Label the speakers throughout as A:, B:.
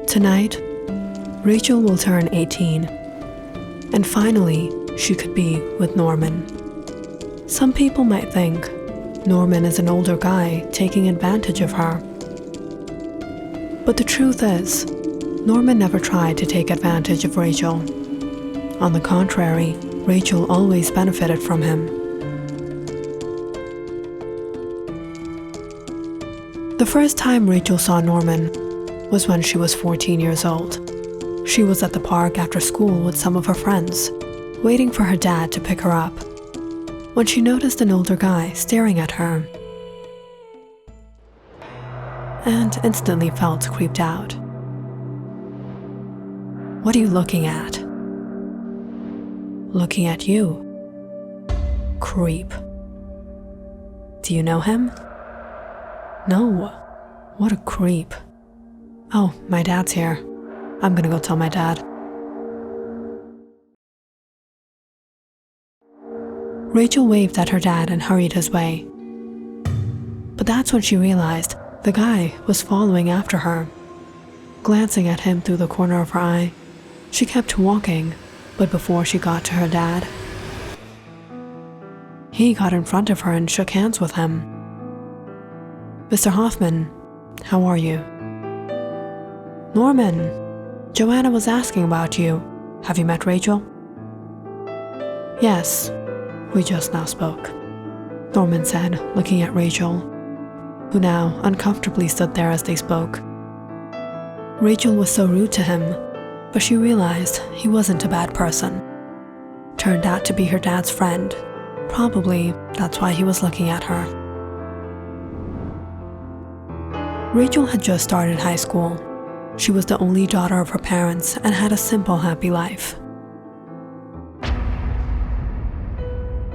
A: Tonight, Rachel will turn 18, and finally, she could be with Norman. Some people might think Norman is an older guy taking advantage of her. But the truth is, Norman never tried to take advantage of Rachel. On the contrary, Rachel always benefited from him. The first time Rachel saw Norman was when she was 14 years old. She was at the park after school with some of her friends, waiting for her dad to pick her up, when she noticed an older guy staring at her and instantly felt creeped out. "What are you looking at?" "Looking at you." "Creep." "Do you know him?" "No." "What a creep." "Oh, my dad's here. I'm gonna go tell my dad." Rachel waved at her dad and hurried his way. But that's when she realized the guy was following after her. Glancing at him through the corner of her eye, she kept walking, but before she got to her dad, he got in front of her and shook hands with him. "Mr. Hoffman, how are you?" "Norman, Joanna was asking about you. Have you met Rachel?" "Yes, we just now spoke," Norman said, looking at Rachel, who now uncomfortably stood there as they spoke. Rachel was so rude to him, but she realized he wasn't a bad person. Turned out to be her dad's friend. Probably that's why he was looking at her. Rachel had just started high school. She was the only daughter of her parents and had a simple, happy life.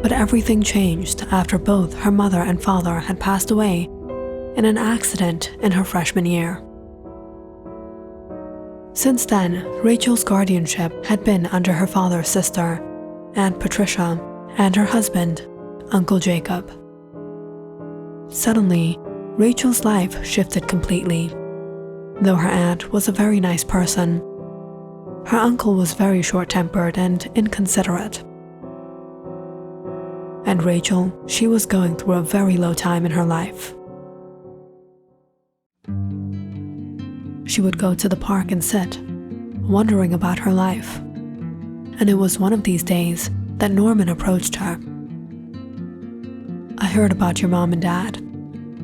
A: But everything changed after both her mother and father had passed away in an accident in her freshman year. Since then, Rachel's guardianship had been under her father's sister, Aunt Patricia, and her husband, Uncle Jacob. Suddenly, Rachel's life shifted completely. Though her aunt was a very nice person, her uncle was very short-tempered and inconsiderate. And Rachel, she was going through a very low time in her life. She would go to the park and sit, wondering about her life. And it was one of these days that Norman approached her. "I heard about your mom and dad.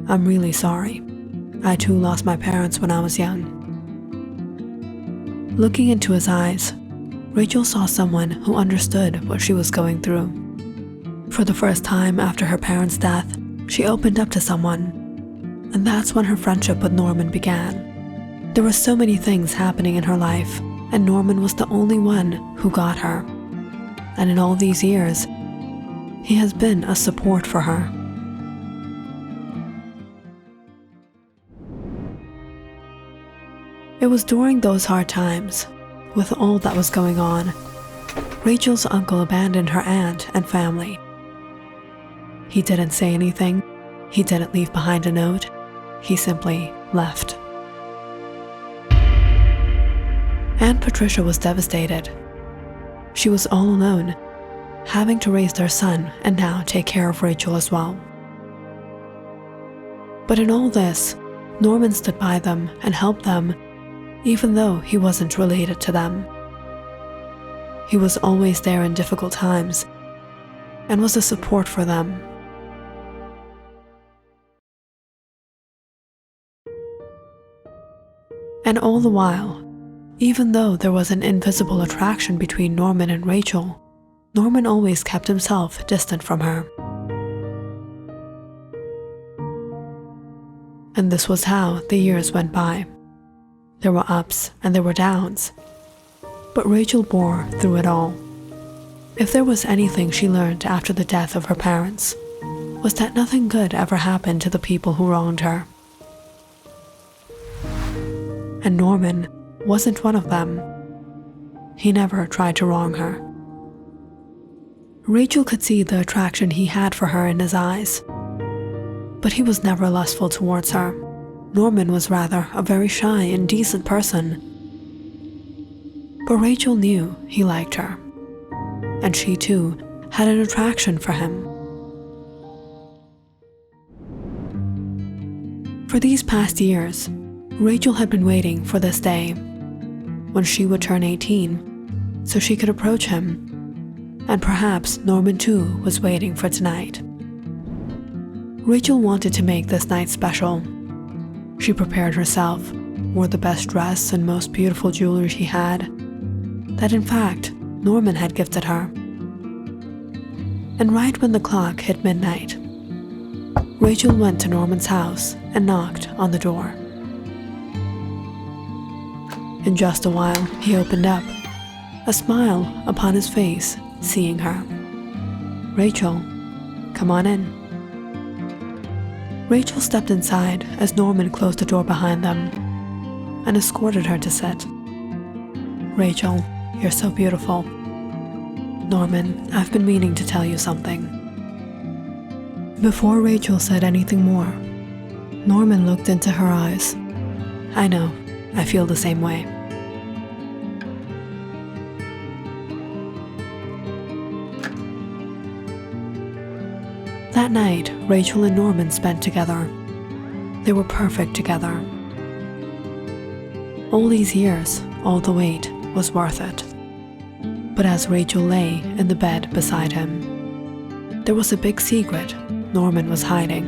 A: I'm really sorry. I too lost my parents when I was young." Looking into his eyes, Rachel saw someone who understood what she was going through. For the first time after her parents' death, she opened up to someone, and that's when her friendship with Norman began. There were so many things happening in her life, and Norman was the only one who got her. And in all these years, he has been a support for her. It was during those hard times, with all that was going on, Rachel's uncle abandoned her aunt and family. He didn't say anything. He didn't leave behind a note. He simply left. Aunt Patricia was devastated. She was all alone, having to raise their son and now take care of Rachel as well. But in all this, Norman stood by them and helped them, even though he wasn't related to them. He was always there in difficult times and was a support for them. And all the while, even though there was an invisible attraction between Norman and Rachel, Norman always kept himself distant from her. And this was how the years went by. There were ups and there were downs, but Rachel bore through it all. If there was anything she learned after the death of her parents, was that nothing good ever happened to the people who wronged her. And Norman wasn't one of them. He never tried to wrong her. Rachel could see the attraction he had for her in his eyes, but he was never lustful towards her. Norman was rather a very shy and decent person But Rachel knew he liked her, and she too had an attraction for him. For these past years, Rachel had been waiting for this day, when she would turn 18, so she could approach him, and perhaps Norman too was waiting for tonight. Rachel wanted to make this night special. She prepared herself, wore the best dress and most beautiful jewelry she had, that in fact Norman had gifted her. And right when the clock hit midnight, Rachel went to Norman's house and knocked on the door. In just a while, he opened up, a smile upon his face, seeing her. "Rachel, come on in." Rachel stepped inside as Norman closed the door behind them and escorted her to sit. "Rachel, you're so beautiful. Norman, I've been meaning to tell you something." Before Rachel said anything more, Norman looked into her eyes. "I know, I feel the same way." That night, Rachel and Norman spent together. They were perfect together. All these years, all the wait was worth it. But as Rachel lay in the bed beside him, there was a big secret Norman was hiding.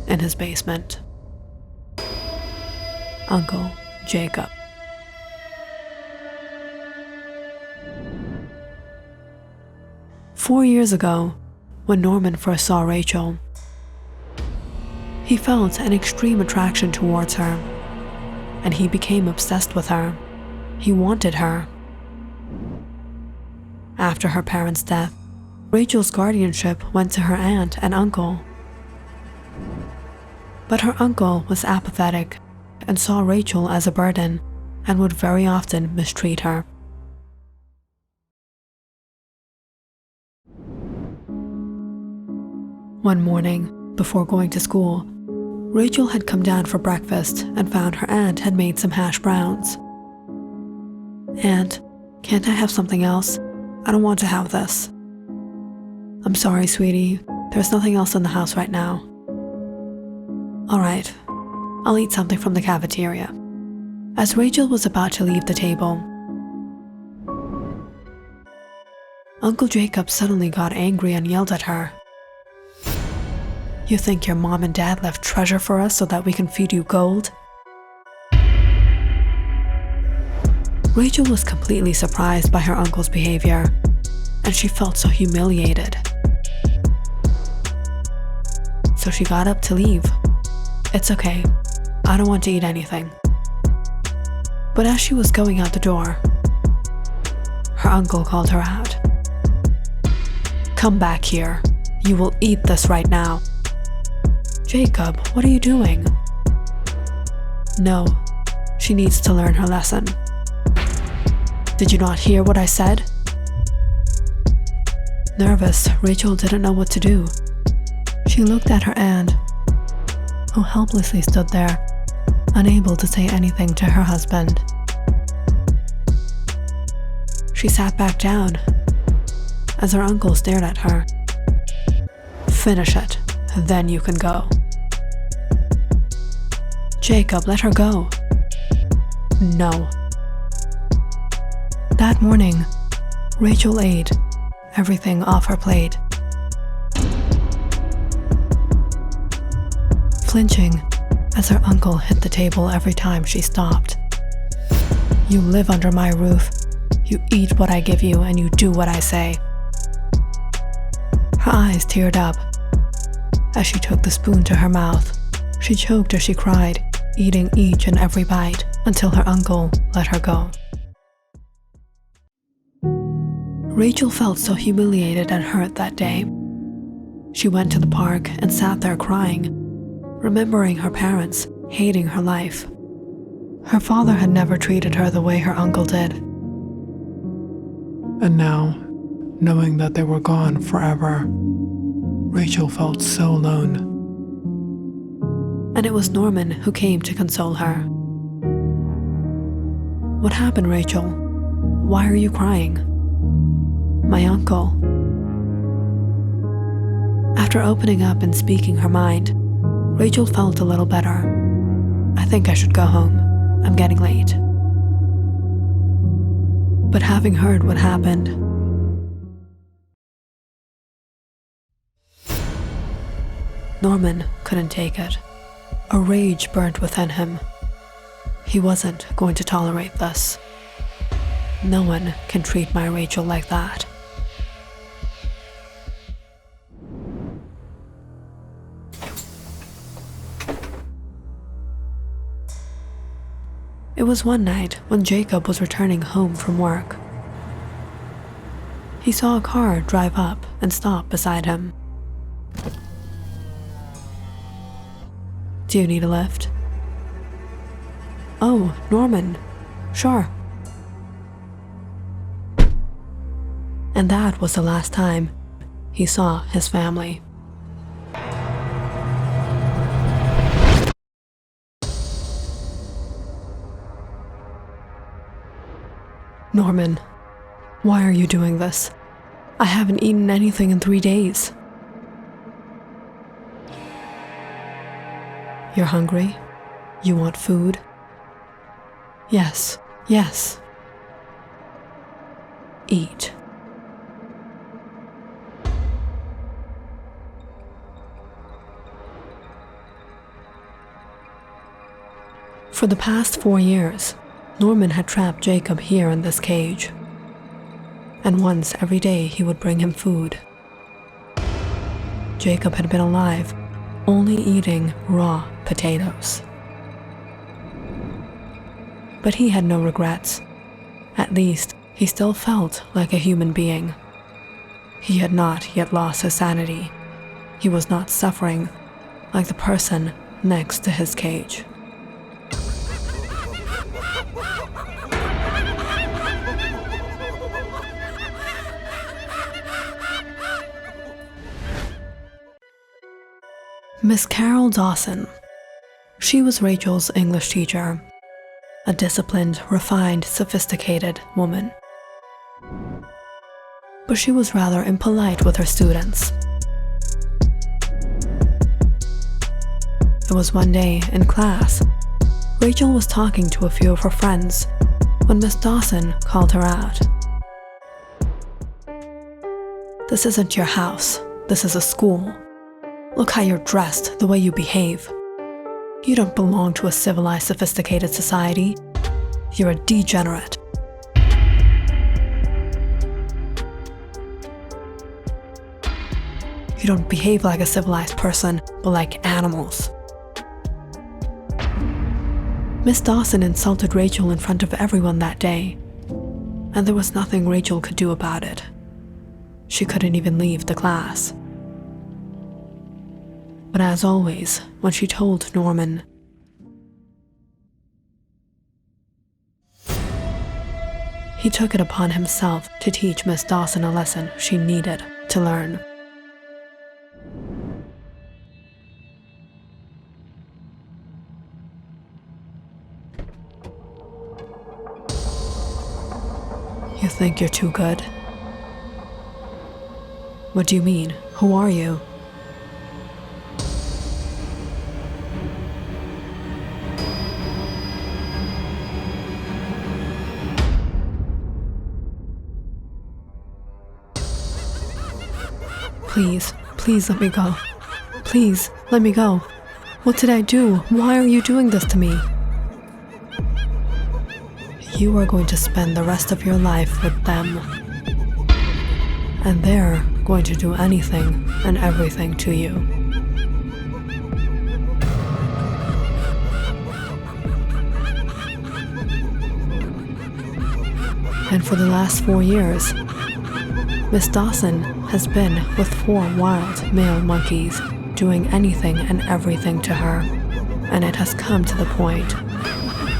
A: In his basement. Uncle Jacob. "4 years ago, when Norman first saw Rachel, he felt an extreme attraction towards her, and he became obsessed with her. He wanted her. After her parents' death, Rachel's guardianship went to her aunt and uncle. But her uncle was apathetic and saw Rachel as a burden and would very often mistreat her. One morning, before going to school, Rachel had come down for breakfast and found her aunt had made some hash browns. "Aunt, can't I have something else? I don't want to have this." "I'm sorry, sweetie. There's nothing else in the house right now." "All right, I'll eat something from the cafeteria." As Rachel was about to leave the table, Uncle Jacob suddenly got angry and yelled at her. "You think your mom and dad left treasure for us so that we can feed you gold?" Rachel was completely surprised by her uncle's behavior, and she felt so humiliated. So she got up to leave. "It's okay, I don't want to eat anything." But as she was going out the door, her uncle called her out. "Come back here. You will eat this right now." "Jacob, what are you doing?" "No, she needs to learn her lesson." "Did you not hear what I said?" Nervous, Rachel didn't know what to do. She looked at her aunt, who helplessly stood there, unable to say anything to her husband. She sat back down as her uncle stared at her. "Finish it, then you can go." "Jacob, let her go." "No." That morning, Rachel ate everything off her plate. Flinching as her uncle hit the table every time she stopped. "You live under my roof. You eat what I give you and you do what I say." Her eyes teared up. As she took the spoon to her mouth, she choked as she cried, eating each and every bite until her uncle let her go. Rachel felt so humiliated and hurt that day. She went to the park and sat there crying, remembering her parents, hating her life. Her father had never treated her the way her uncle did.
B: And now, knowing that they were gone forever, Rachel felt so alone.
A: And it was Norman who came to console her. What happened, Rachel? Why are you crying? My uncle. After opening up and speaking her mind, Rachel felt a little better. I think I should go home. I'm getting late. But having heard what happened, Norman couldn't take it. A rage burnt within him. He wasn't going to tolerate this. No one can treat my Rachel like that. It was one night when Jacob was returning home from work. He saw a car drive up and stop beside him. Do you need a lift? Oh, Norman. Sure. And that was the last time he saw his family. Norman, why are you doing this? I haven't eaten anything in 3 days. You're hungry? You want food? Yes, yes. Eat. For the past 4 years, Norman had trapped Jacob here in this cage. And once every day he would bring him food. Jacob had been alive, only eating raw potatoes. But he had no regrets. At least, he still felt like a human being. He had not yet lost his sanity. He was not suffering like the person next to his cage. Miss Carol Dawson. She was Rachel's English teacher, a disciplined, refined, sophisticated woman. But she was rather impolite with her students. It was one day in class. Rachel was talking to a few of her friends when Miss Dawson called her out. This isn't your house. This is a school. Look how you're dressed, the way you behave. You don't belong to a civilized, sophisticated society. You're a degenerate. You don't behave like a civilized person, but like animals. Miss Dawson insulted Rachel in front of everyone that day, and there was nothing Rachel could do about it. She couldn't even leave the class. But as always, when she told Norman, he took it upon himself to teach Miss Dawson a lesson she needed to learn. You think you're too good? What do you mean? Who are you? Please let me go. Please, let me go. What did I do? Why are you doing this to me? You are going to spend the rest of your life with them. And they're going to do anything and everything to you. And for the last 4 years, Miss Dawson has been with 4 wild male monkeys doing anything and everything to her, and it has come to the point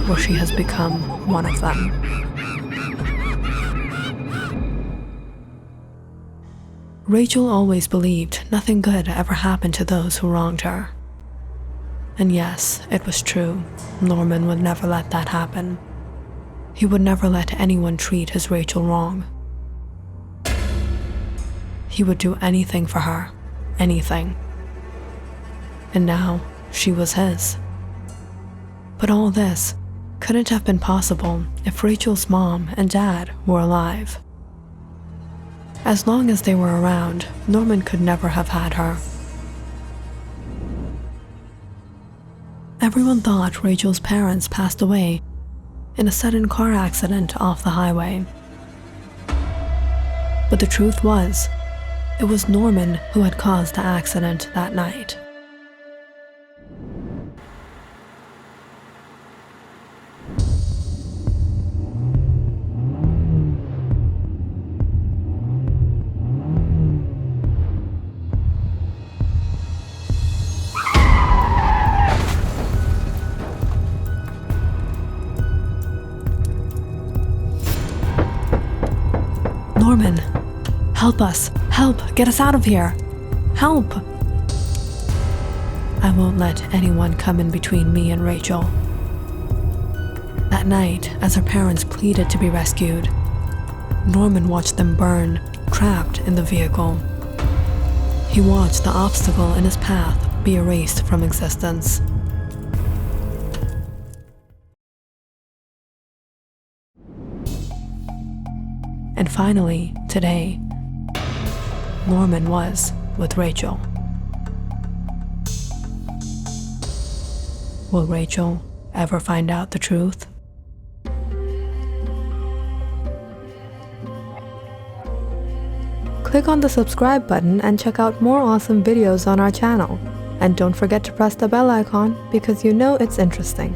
A: where she has become one of them. Rachel always believed nothing good ever happened to those who wronged her. And yes, it was true. Norman would never let that happen. He would never let anyone treat his Rachel wrong. He would do anything for her, anything. And now she was his. But all this couldn't have been possible if Rachel's mom and dad were alive. As long as they were around, Norman could never have had her. Everyone thought Rachel's parents passed away in a sudden car accident off the highway. But the truth was, it was Norman who had caused the accident that night. Norman, help us! Help! Get us out of here! Help! I won't let anyone come in between me and Rachel. That night, as her parents pleaded to be rescued, Norman watched them burn, trapped in the vehicle. He watched the obstacle in his path be erased from existence. And finally, today, Norman was with Rachel. Will Rachel ever find out the truth?
C: Click on the subscribe button and check out more awesome videos on our channel. And don't forget to press the bell icon because you know it's interesting.